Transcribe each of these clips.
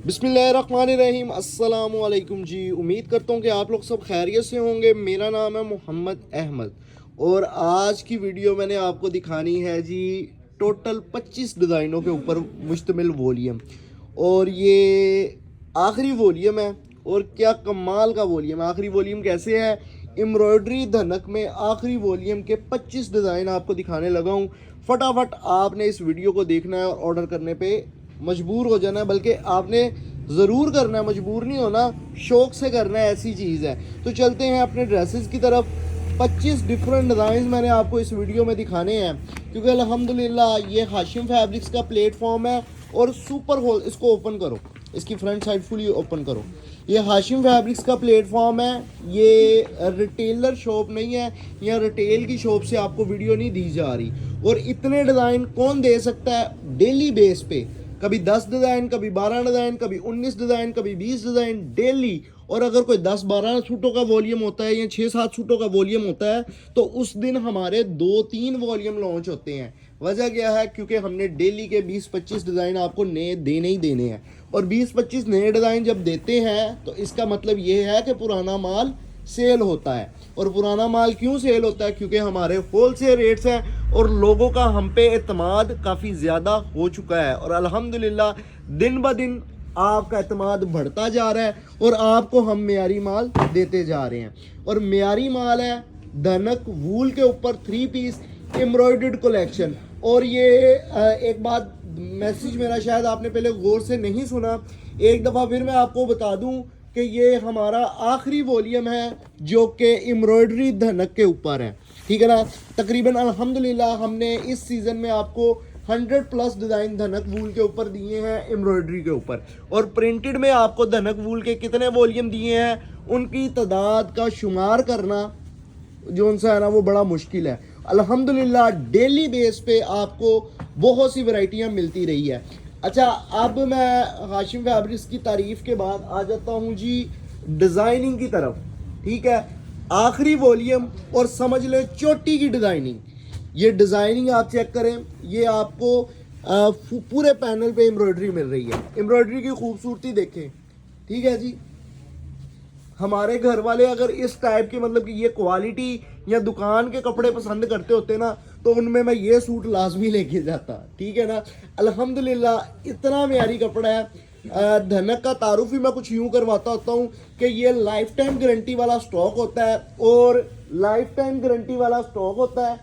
बिस्मिल्लाहिर्रहमानिर्रहीम अस्सलाम वालेकुम जी। उम्मीद करता हूँ कि आप लोग सब खैरियत से होंगे। मेरा नाम है मोहम्मद अहमद और आज की वीडियो मैंने आपको दिखानी है जी टोटल 25 डिज़ाइनों के ऊपर मुश्तमिल वॉल्यूम। और ये आखिरी वॉल्यूम है और क्या कमाल का वॉल्यूम है। आखिरी वॉल्यूम कैसे है? एम्ब्रॉयडरी धनक में आखिरी वॉल्यूम के 25 डिज़ाइन आपको दिखाने लगा हूँ। फटाफट आपने इस वीडियो को देखना है और ऑर्डर करने पे मजबूर हो जाना है, बल्कि आपने ज़रूर करना है, मजबूर नहीं होना, शौक़ से करना है, ऐसी चीज़ है। तो चलते हैं अपने ड्रेसेस की तरफ। 25 डिफरेंट डिज़ाइन मैंने आपको इस वीडियो में दिखाने हैं क्योंकि अल्हम्दुलिल्लाह ये हाशिम फैब्रिक्स का प्लेटफॉर्म है और सुपर होल। इसको ओपन करो, इसकी फ्रंट साइड फुली ओपन करो। ये हाशिम फैब्रिक्स का प्लेटफॉर्म है, ये रिटेलर शॉप नहीं है, या रिटेल की शॉप से आपको वीडियो नहीं दी जा रही। और इतने डिज़ाइन कौन दे सकता है डेली बेस पे? कभी 10 डिज़ाइन, कभी 12 डिज़ाइन, कभी 19 डिज़ाइन, कभी 20 डिज़ाइन डेली। और अगर कोई 10-12 सूटों का वॉल्यूम होता है या 6-7 सूटों का वॉल्यूम होता है तो उस दिन हमारे 2-3 वॉल्यूम लॉन्च होते हैं। वजह क्या है? क्योंकि हमने डेली के 20-25 डिज़ाइन आपको नए देने ही देने हैं। और 20-25 नए डिज़ाइन जब देते हैं तो इसका मतलब ये है कि पुराना माल सेल होता है। और पुराना माल क्यों सेल होता है? क्योंकि हमारे होलसेल रेट्स हैं और लोगों का हम पे एतमाद काफ़ी ज़्यादा हो चुका है। और अल्हम्दुलिल्लाह दिन ब दिन आपका एतमाद बढ़ता जा रहा है और आपको हम मेयारी माल देते जा रहे हैं। और मेयारी माल है धनक वूल के ऊपर 3 पीस एम्ब्रॉयडर्ड कलेक्शन। और ये एक बात, मैसेज मेरा शायद आपने पहले गौर से नहीं सुना, एक दफ़ा फिर मैं आपको बता दूं कि ये हमारा आखिरी वॉल्यूम है जो कि एम्ब्रॉयडरी धनक के ऊपर है। ठीक है ना? तकरीबन अल्हम्दुलिल्लाह हमने इस सीज़न में आपको 100+ डिज़ाइन धनक वूल के ऊपर दिए हैं एम्ब्रॉयडरी के ऊपर। और प्रिंटेड में आपको धनक वूल के कितने वॉल्यूम दिए हैं उनकी तादाद का शुमार करना जो सा है ना वो बड़ा मुश्किल है। अल्हम्दुलिल्लाह डेली बेस पे आपको बहुत सी वैरायटियाँ मिलती रही है। अच्छा, अब मैं हाशिम फैब्रिक्स की तारीफ़ के बाद आ जाता हूँ जी डिज़ाइनिंग की तरफ। ठीक है, आखिरी वॉल्यूम और समझ लें चोटी की डिज़ाइनिंग। ये डिज़ाइनिंग आप चेक करें, ये आपको पूरे पैनल पे एम्ब्रॉयडरी मिल रही है। एम्ब्रॉयडरी की खूबसूरती देखें। ठीक है जी, हमारे घर वाले अगर इस टाइप की मतलब कि ये क्वालिटी या दुकान के कपड़े पसंद करते होते ना तो उनमें मैं ये सूट लाजमी लेके जाता। ठीक है ना? अल्हम्दुलिल्लाह इतना म्यारी कपड़ा है। धनक का तारुफ ही मैं कुछ यूं करवाता होता हूँ कि ये लाइफ टाइम गारंटी वाला स्टॉक होता है। और लाइफ टाइम गारंटी वाला स्टॉक होता है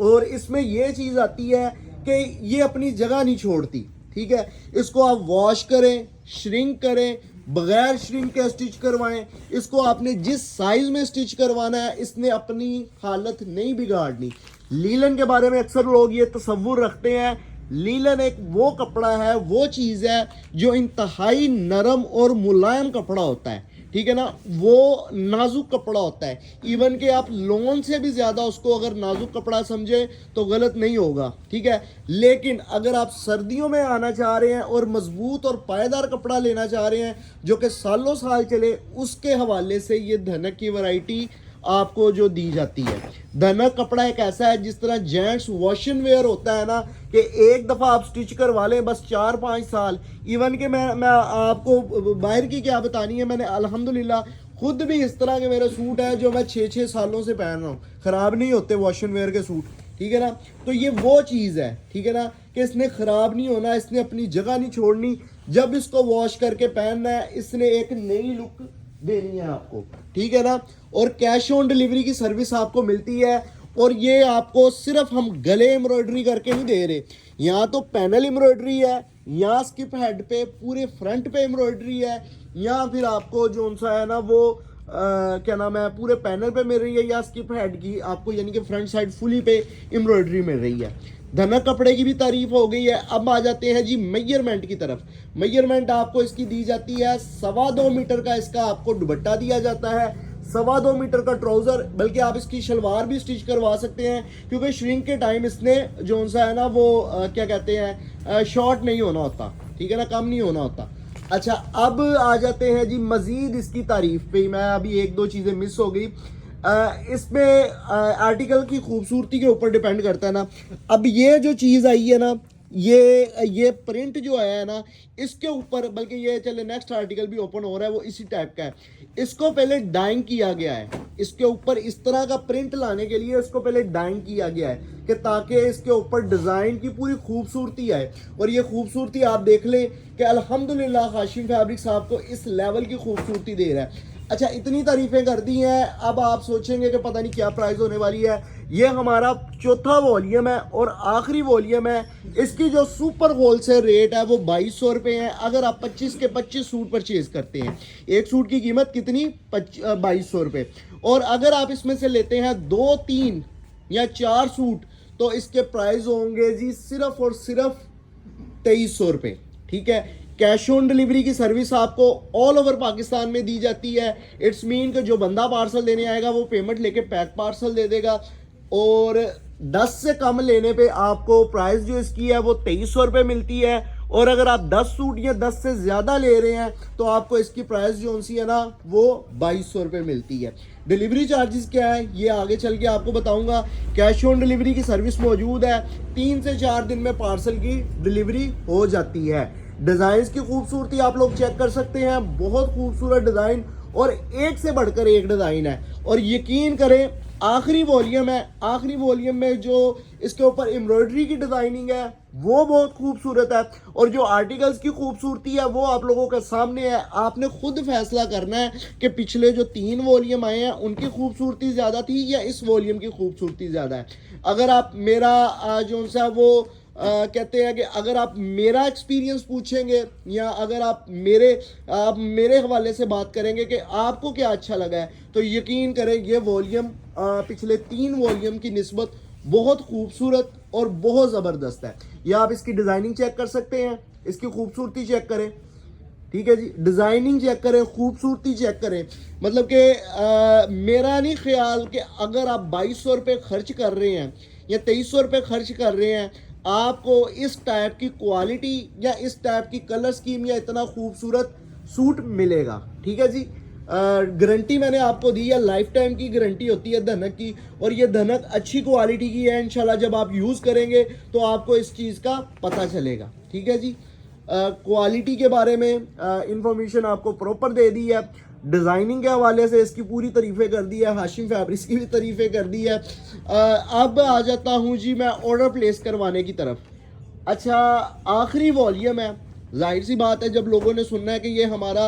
और इसमें ये चीज़ आती है कि ये अपनी जगह नहीं छोड़ती। ठीक है, इसको आप वॉश करें, श्रिंक करें, बगैर श्रिंक के स्टिच करवाएं, इसको आपने जिस साइज में स्टिच करवाना है इसने अपनी हालत नहीं बिगाड़नी। लीलन के बारे में अक्सर लोग ये तसव्वुर रखते हैं, लीलन एक वो कपड़ा है, वो चीज़ है जो इंतहाई नरम और मुलायम कपड़ा होता है। ठीक है ना? वो नाजुक कपड़ा होता है। इवन कि आप लोन से भी ज़्यादा उसको अगर नाजुक कपड़ा समझे तो गलत नहीं होगा। ठीक है, लेकिन अगर आप सर्दियों में आना चाह रहे हैं और मजबूत और पायदार कपड़ा लेना चाह रहे हैं जो कि सालों साल चले, उसके हवाले से ये धनक की वैरायटी आपको जो दी जाती है। धनक कपड़ा एक ऐसा है जिस तरह जेंट्स वॉशन वेयर होता है ना कि एक दफ़ा आप स्टिच करवा लें बस 4-5 साल। इवन कि मैं आपको बाहर की क्या बतानी है, मैंने अल्हम्दुलिल्लाह खुद भी इस तरह के मेरे सूट हैं जो मैं 6-6 सालों से पहन रहा हूँ, ख़राब नहीं होते वॉशन वेयर के सूट। ठीक है ना? तो ये वो चीज़ है, ठीक है ना, कि इसने ख़राब नहीं होना, इसने अपनी जगह नहीं छोड़नी। जब इसको वॉश करके पहनना है इसने एक नई लुक देनी है आपको। ठीक है ना? और कैश ऑन डिलीवरी की सर्विस आपको मिलती है। और ये आपको सिर्फ हम गले एम्ब्रॉयडरी करके नहीं दे रहे, यहाँ तो पैनल एम्ब्रॉयडरी है, यहाँ स्किप हेड पे पूरे फ्रंट पे एम्ब्रॉयडरी है, या फिर आपको जो सा है ना वो क्या नाम है पूरे पैनल पे मिल रही है, या स्किप हेड की आपको यानी कि फ्रंट साइड फुली पे एम्ब्रॉयडरी मिल रही है। धनक कपड़े की भी तारीफ हो गई है। अब आ जाते हैं जी मेजरमेंट की तरफ। मेजरमेंट आपको इसकी दी जाती है 2.25 मीटर का इसका आपको दुपट्टा दिया जाता है, 2.25 मीटर का ट्राउज़र, बल्कि आप इसकी शलवार भी स्टिच करवा सकते हैं क्योंकि श्रिंक के टाइम इसने जो सा है ना वो क्या कहते हैं शॉर्ट नहीं होना होता। ठीक है ना? कम नहीं होना होता। अच्छा, अब आ जाते हैं जी मज़ीद इसकी तारीफ पे। मैं अभी 1-2 चीज़ें मिस हो गई। इसमें आर्टिकल की खूबसूरती के ऊपर डिपेंड करता है ना। अब ये जो चीज़ आई है ना ये प्रिंट जो आया है ना, इसके ऊपर, बल्कि ये चले नेक्स्ट आर्टिकल भी ओपन हो रहा है वो इसी टाइप का है। इसको पहले डाइंग किया गया है, इसके ऊपर इस तरह का प्रिंट लाने के लिए इसको पहले डाइंग किया गया है कि ताकि इसके ऊपर डिज़ाइन की पूरी खूबसूरती आए। और ये खूबसूरती आप देख लें कि अल्हम्दुलिल्लाह हाशिम फैब्रिक्स आपको इस लेवल की खूबसूरती दे रहा है। अच्छा, इतनी तारीफें कर दी हैं, अब आप सोचेंगे कि पता नहीं क्या प्राइस होने वाली है। ये हमारा चौथा वॉल्यूम है और आखिरी वॉल्यूम है। इसकी जो सुपर होलसेल रेट है वो 2200 रुपये है। अगर आप 25 के 25 सूट परचेज करते हैं, एक सूट की कीमत कितनी, 2200 रुपये। और अगर आप इसमें से लेते हैं 2, 3 या 4 सूट तो इसके प्राइस होंगे जी सिर्फ और सिर्फ 2300 रुपये। ठीक है, कैश ऑन डिलीवरी की सर्विस आपको ऑल ओवर पाकिस्तान में दी जाती है। इट्स मीन कि जो बंदा पार्सल देने आएगा वो पेमेंट लेके पैक पार्सल दे देगा। और 10 से कम लेने पे आपको प्राइस जो इसकी है वो 2300 रुपये मिलती है। और अगर आप 10 सूट या 10 से ज़्यादा ले रहे हैं तो आपको इसकी प्राइस जो सी है ना वो 2200 रुपये मिलती है। डिलीवरी चार्जेस क्या है ये आगे चल के आपको बताऊंगा। कैश ऑन डिलीवरी की सर्विस मौजूद है, 3 से 4 दिन में पार्सल की डिलीवरी हो जाती है। डिज़ाइन की खूबसूरती आप लोग चेक कर सकते हैं, बहुत खूबसूरत डिज़ाइन और एक से बढ़कर एक डिज़ाइन है। और यकीन करें आखिरी वॉल्यूम है, आखिरी वॉल्यूम में जो इसके ऊपर एम्ब्रॉयडरी की डिज़ाइनिंग है वो बहुत खूबसूरत है। और जो आर्टिकल्स की खूबसूरती है वो आप लोगों के सामने है। आपने खुद फैसला करना है कि पिछले जो 3 वॉल्यूम आए हैं उनकी खूबसूरती ज़्यादा थी या इस वॉल्यूम की खूबसूरती ज़्यादा है। अगर आप मेरा जो सा वो कहते हैं कि अगर आप मेरा एक्सपीरियंस पूछेंगे या अगर आप मेरे हवाले से बात करेंगे कि आपको क्या अच्छा लगा है तो यकीन करें ये वॉल्यूम पिछले 3 वॉल्यूम की निस्बत बहुत खूबसूरत और बहुत ज़बरदस्त है। या आप इसकी डिज़ाइनिंग चेक कर सकते हैं, इसकी खूबसूरती चेक करें। ठीक है जी, डिज़ाइनिंग चेक करें, खूबसूरती चेक करें। मतलब कि मेरा नहीं ख्याल कि अगर आप 2200 रुपये खर्च कर रहे हैं या 2300 रुपये खर्च कर रहे हैं आपको इस टाइप की क्वालिटी या इस टाइप की कलर स्कीम या इतना खूबसूरत सूट मिलेगा। ठीक है जी, गारंटी मैंने आपको दी है, लाइफ टाइम की गारंटी होती है धनक की। और ये धनक अच्छी क्वालिटी की है। इंशाल्लाह जब आप यूज़ करेंगे तो आपको इस चीज़ का पता चलेगा। ठीक है जी, क्वालिटी के बारे में इंफॉर्मेशन आपको प्रॉपर दे दी है। डिज़ाइनिंग के हवाले से इसकी पूरी तारीफ़ें कर दी है, हाशिम फैब्रिक्स की भी तारीफ़ें कर दी है। अब आ जाता हूँ जी मैं ऑर्डर प्लेस करवाने की तरफ। अच्छा, आखिरी वॉल्यूम है, जाहिर सी बात है जब लोगों ने सुनना है कि ये हमारा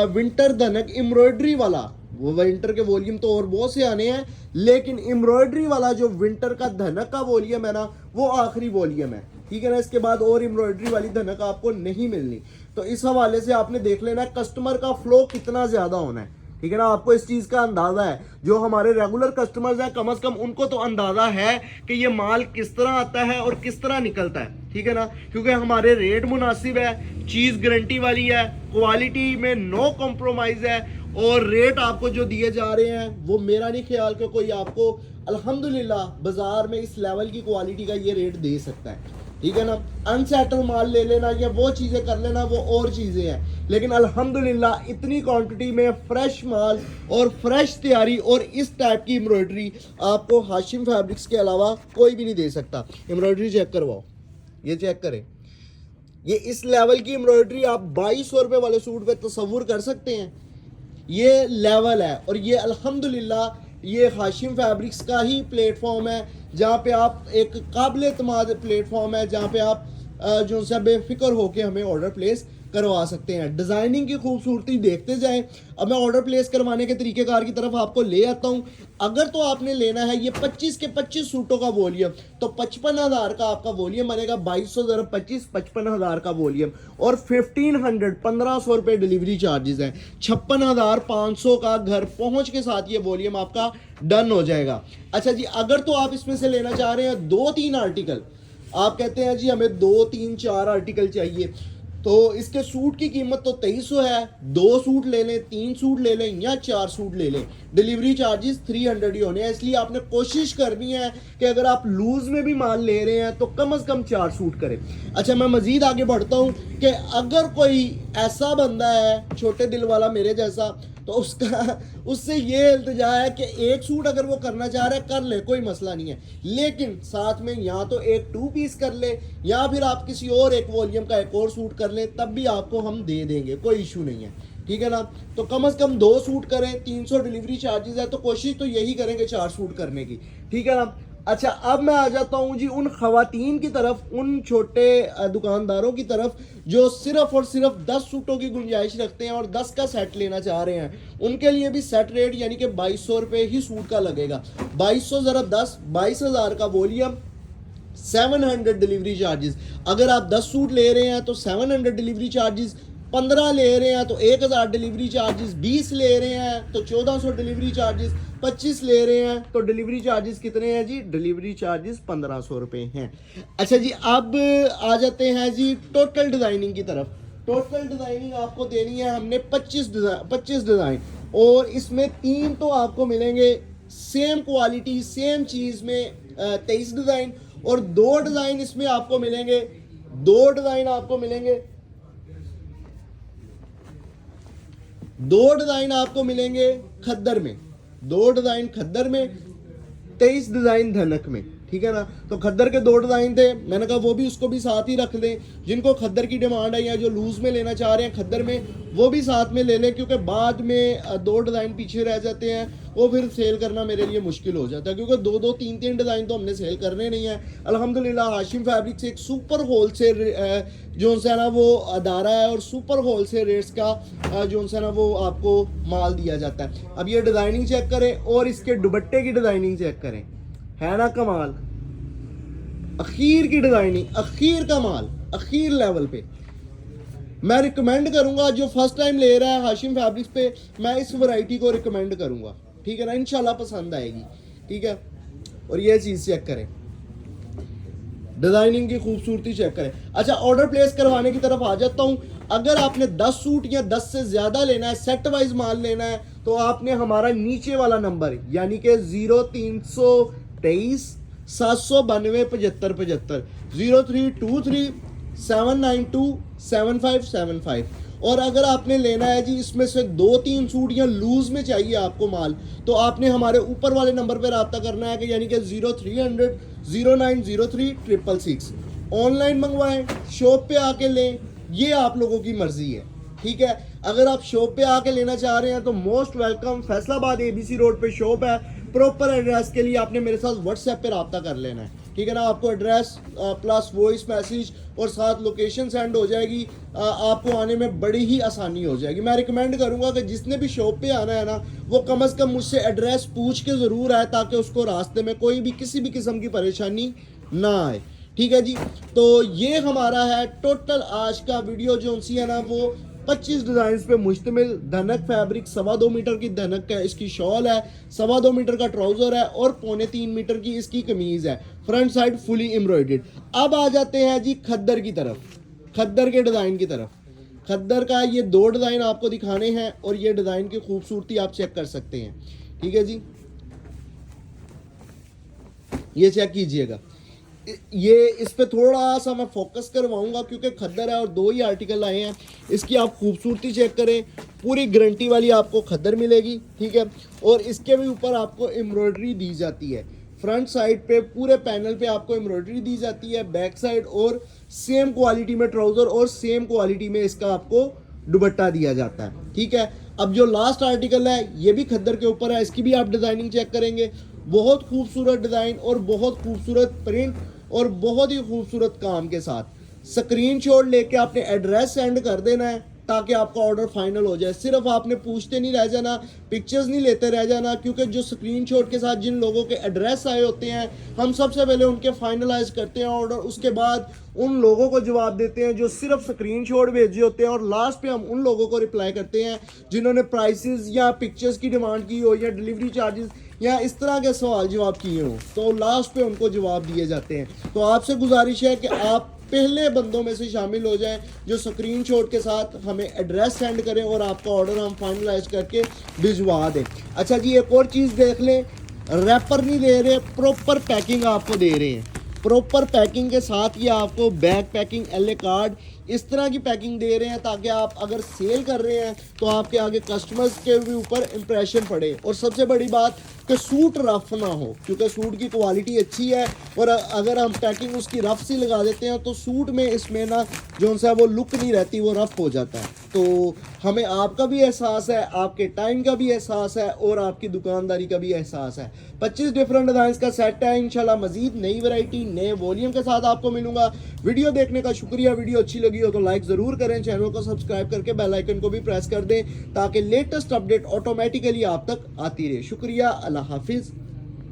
विंटर धनक एम्ब्रॉयडरी वाला, वो विंटर के वॉल्यूम तो और बहुत से आने हैं लेकिन एम्ब्रॉयडरी वाला जो विंटर का धनक का वॉल्यूम है ना वो आखिरी वॉल्यूम है। ठीक है ना, इसके बाद और एम्ब्रॉयडरी वाली धनक आपको नहीं मिलनी। तो इस हवाले से आपने देख लेना है कस्टमर का फ्लो कितना ज़्यादा होना है। ठीक है ना, आपको इस चीज़ का अंदाज़ा है। जो हमारे रेगुलर कस्टमर्स हैं कम से कम उनको तो अंदाज़ा है कि ये माल किस तरह आता है और किस तरह निकलता है। ठीक है ना, क्योंकि हमारे रेट मुनासिब है, चीज़ गारंटी वाली है, क्वालिटी में नो कॉम्प्रोमाइज़ है। और रेट आपको जो दिए जा रहे हैं वो मेरा नहीं ख्याल कि कोई आपको अल्हम्दुलिल्लाह बाज़ार में इस लेवल की क्वालिटी का ये रेट दे सकता है। ठीक है ना, अनसेटल माल ले लेना या वो चीज़ें कर लेना वो और चीज़ें हैं, लेकिन अल्हम्दुलिल्लाह इतनी क्वांटिटी में फ्रेश माल और फ्रेश तैयारी और इस टाइप की एम्ब्रॉयडरी आपको हाशिम फैब्रिक्स के अलावा कोई भी नहीं दे सकता। एम्ब्रॉयडरी चेक करवाओ, ये चेक करें, ये इस लेवल की एम्ब्रॉयडरी आप 2200 रुपये वाले सूट पे तसव्वुर कर सकते हैं। ये लेवल है और ये अल्हम्दुलिल्लाह ये हाशिम फैब्रिक्स का ही प्लेटफॉर्म है जहाँ पे आप एक काबिल एतमाद प्लेटफॉर्म है जहाँ पे आप जो सा बेफिक्र होके हमें ऑर्डर प्लेस करवा सकते हैं। डिज़ाइनिंग की खूबसूरती देखते जाएं। अब मैं ऑर्डर प्लेस करवाने के तरीक़ेकार की तरफ आपको ले आता हूं। अगर तो आपने लेना है ये 25 के 25 सूटों का वॉल्यूम तो 55,000 का आपका वॉल्यूम बनेगा। 2200 × 25 55,000 का वॉल्यूम और 1500 रुपये डिलीवरी चार्जेस हैं। 56,500 का घर पहुंच के साथ ये वॉल्यूम आपका डन हो जाएगा। अच्छा जी, अगर तो आप इसमें से लेना चाह रहे हैं 2-3 आर्टिकल, आप कहते हैं जी हमें 2-3-4 आर्टिकल चाहिए तो इसके सूट की कीमत तो 2300 है। 2 सूट ले लें, 3 सूट ले लें या 4 सूट ले लें, डिलीवरी चार्जेस 300 ही होने हैं। इसलिए आपने कोशिश करनी है कि अगर आप लूज में भी माल ले रहे हैं तो कम से कम 4 सूट करें। अच्छा, मैं मजीद आगे बढ़ता हूं कि अगर कोई ऐसा बंदा है छोटे दिल वाला मेरे जैसा तो उसका उससे ये इल्तिजा है कि एक सूट अगर वो करना चाह रहा है कर ले, कोई मसला नहीं है, लेकिन साथ में या तो एक 2 पीस कर ले या फिर आप किसी और एक वॉल्यूम का एक और सूट कर ले, तब भी आपको हम दे देंगे, कोई इशू नहीं है, ठीक है ना। तो कम से कम 2 सूट करें, 300 डिलीवरी चार्जेस है, तो कोशिश तो यही करेंगे 4 सूट करने की, ठीक है ना। अच्छा, अब मैं आ जाता हूँ जी उन खवातीन की तरफ, उन छोटे दुकानदारों की तरफ जो सिर्फ और सिर्फ 10 सूटों की गुंजाइश रखते हैं और 10 का सेट लेना चाह रहे हैं। उनके लिए भी सेट रेट यानी कि 2200 रुपये ही सूट का लगेगा। 2200 ज़रा 10, 22,000 का वॉल्यूम, 700 डिलीवरी चार्जेस। अगर आप 10 सूट ले रहे हैं तो 700 डिलीवरी चार्जेस, 15 ले रहे हैं तो 1000 डिलीवरी चार्जेस, 20 ले रहे हैं तो 1400 डिलीवरी चार्जेस, 25 ले रहे हैं तो डिलीवरी चार्जेस कितने हैं जी? डिलीवरी चार्जेस 1500 रुपये हैं। अच्छा जी, अब आ जाते हैं जी टोटल डिज़ाइनिंग की तरफ। टोटल डिज़ाइनिंग आपको देनी है हमने 25 डिज़ाइन, और इसमें 3 तो आपको मिलेंगे सेम क्वालिटी सेम चीज़ में 23 डिज़ाइन, और 2 डिज़ाइन इसमें आपको मिलेंगे, 2 डिज़ाइन आपको मिलेंगे, 2 डिज़ाइन आपको मिलेंगे खद्दर में, 2 डिज़ाइन खद्दर में, 23 डिज़ाइन धनक में, ठीक है ना। तो खद्दर के 2 डिज़ाइन थे, मैंने कहा वो भी उसको भी साथ ही रख लें। जिनको खद्दर की डिमांड है या जो लूज़ में लेना चाह रहे हैं खद्दर में, वो भी साथ में ले लें, क्योंकि बाद में 2 डिज़ाइन पीछे रह जाते हैं, वो फिर सेल करना मेरे लिए मुश्किल हो जाता है, क्योंकि 2-2 3-3 डिज़ाइन तो हमने सेल करने नहीं है। अल्हम्दुलिल्लाह हाशिम फैब्रिक्स एक सुपर होलसेल जो है ना वो अदारा है, और सुपर होलसेल रेट्स का जो है ना वो आपको माल दिया जाता है। अब ये डिज़ाइनिंग चेक करें और इसके दुपट्टे की डिज़ाइनिंग चेक करें, है ना कमाल। अखीर की डिज़ाइनिंग, अखीर का माल, अखीर लेवल पे। मैं रिकमेंड करूंगा जो फर्स्ट टाइम ले रहा है हाशिम फैब्रिक्स पे, मैं इस वैरायटी को रिकमेंड करूंगा, ठीक है ना, इंशाल्लाह पसंद आएगी, ठीक है। और ये चीज़ चेक करें, डिज़ाइनिंग की खूबसूरती चेक करें। अच्छा, ऑर्डर प्लेस करवाने की तरफ आ जाता हूँ। अगर आपने 10 सूट या 10 से ज़्यादा लेना है, सेट वाइज माल लेना है, तो आपने हमारा नीचे वाला नंबर यानी कि 0323 792 7575, 0323 792 7575। और अगर आपने लेना है जी इसमें से 2-3 सूट या लूज में चाहिए आपको माल, तो आपने हमारे ऊपर वाले नंबर पर रब्ता करना है कि यानी कि 0300 0903 666। ऑनलाइन मंगवाएं, शॉप पे आके लें, ये आप लोगों की मर्जी है, ठीक है। अगर आप शॉप पे आके लेना चाह रहे हैं तो most welcome, Faisalabad ABC road पे शॉप है। प्रॉपर एड्रेस के लिए आपने मेरे साथ व्हाट्सएप पे रब्ता कर लेना है, ठीक है ना। आपको एड्रेस प्लस वॉइस मैसेज और साथ लोकेशन सेंड हो जाएगी, आपको आने में बड़ी ही आसानी हो जाएगी। मैं रिकमेंड करूंगा कि जिसने भी शॉप पे आना है ना, वो कम से कम मुझसे एड्रेस पूछ के ज़रूर आए, ताकि उसको रास्ते में कोई भी किसी भी किस्म की परेशानी ना आए, ठीक है जी। तो ये हमारा है टोटल आज का वीडियो जो सी है ना वो 25 डिज़ाइन पे मुश्तमिल। धनक फैब्रिक 2.25 मीटर की धनक का इसकी शॉल है, 2.25 मीटर का ट्राउज़र है, और 3.25 मीटर की इसकी कमीज़ है, फ्रंट साइड फुली एम्ब्रॉयडर्ड। अब आ जाते हैं जी खद्दर की तरफ, खद्दर के डिज़ाइन की तरफ। खद्दर का ये 2 डिज़ाइन आपको दिखाने हैं, और ये डिज़ाइन की खूबसूरती आप चेक कर सकते हैं, ठीक है जी। ये चेक कीजिएगा, ये इस पे थोड़ा सा मैं फोकस करवाऊंगा क्योंकि खद्दर है और 2 ही आर्टिकल आए हैं। इसकी आप खूबसूरती चेक करें, पूरी गारंटी वाली आपको खद्दर मिलेगी, ठीक है। और इसके भी ऊपर आपको एम्ब्रॉयडरी दी जाती है, फ्रंट साइड पे पूरे पैनल पे आपको एम्ब्रॉयडरी दी जाती है, बैक साइड, और सेम क्वालिटी में ट्राउज़र और सेम क्वालिटी में इसका आपको दुपट्टा दिया जाता है, ठीक है। अब जो लास्ट आर्टिकल है ये भी खद्दर के ऊपर है, इसकी भी आप डिज़ाइनिंग चेक करेंगे, बहुत खूबसूरत डिज़ाइन और बहुत खूबसूरत प्रिंट और बहुत ही खूबसूरत काम के साथ। स्क्रीनशॉट लेके आपने एड्रेस सेंड कर देना है ताकि आपका ऑर्डर फाइनल हो जाए। सिर्फ आपने पूछते नहीं रह जाना, पिक्चर्स नहीं लेते रह जाना, क्योंकि जो स्क्रीनशॉट के साथ जिन लोगों के एड्रेस आए होते हैं, हम सबसे पहले उनके फाइनलाइज करते हैं ऑर्डर, उसके बाद उन लोगों को जवाब देते हैं जो सिर्फ स्क्रीनशॉट भेजे होते हैं, और लास्ट पे हम उन लोगों को रिप्लाई करते हैं जिन्होंने प्राइसेस या पिक्चर्स की डिमांड की हो या डिलीवरी चार्जेस या इस तरह के सवाल जवाब किए हों, तो लास्ट पे उनको जवाब दिए जाते हैं। तो आपसे गुजारिश है कि आप पहले बंदों में से शामिल हो जाएं जो स्क्रीनशॉट के साथ हमें एड्रेस सेंड करें और आपका ऑर्डर हम फाइनलाइज करके भिजवा दें। अच्छा जी, एक और चीज़ देख लें, रैपर नहीं दे रहे, प्रॉपर पैकिंग आपको दे रहे हैं। प्रॉपर पैकिंग के साथ ये आपको बैग पैकिंग, एल कार्ड, इस तरह की पैकिंग दे रहे हैं ताकि आप अगर सेल कर रहे हैं तो आपके आगे कस्टमर्स के भी ऊपर इंप्रेशन पड़े। और सबसे बड़ी बात कि सूट रफ ना हो, क्योंकि सूट की क्वालिटी अच्छी है और अगर हम पैकिंग उसकी रफ सी लगा देते हैं तो सूट में इसमें ना जो सा वो लुक नहीं रहती, वो रफ हो जाता है। तो हमें आपका भी एहसास है, आपके टाइम का भी एहसास है और आपकी दुकानदारी का भी एहसास है। 25 डिफरेंट डिज़ाइन का सेट है। इंशाल्लाह मजीद नई वैरायटी नए वॉल्यूम के साथ आपको मिलूंगा। वीडियो देखने का शुक्रिया। वीडियो अच्छी लगी हो तो लाइक ज़रूर करें, चैनल को सब्सक्राइब करके बेल आइकन को भी प्रेस कर दें ताकि लेटेस्ट अपडेट ऑटोमेटिकली आप तक आती रहे। शुक्रिया। अल्लाह हाफिज़।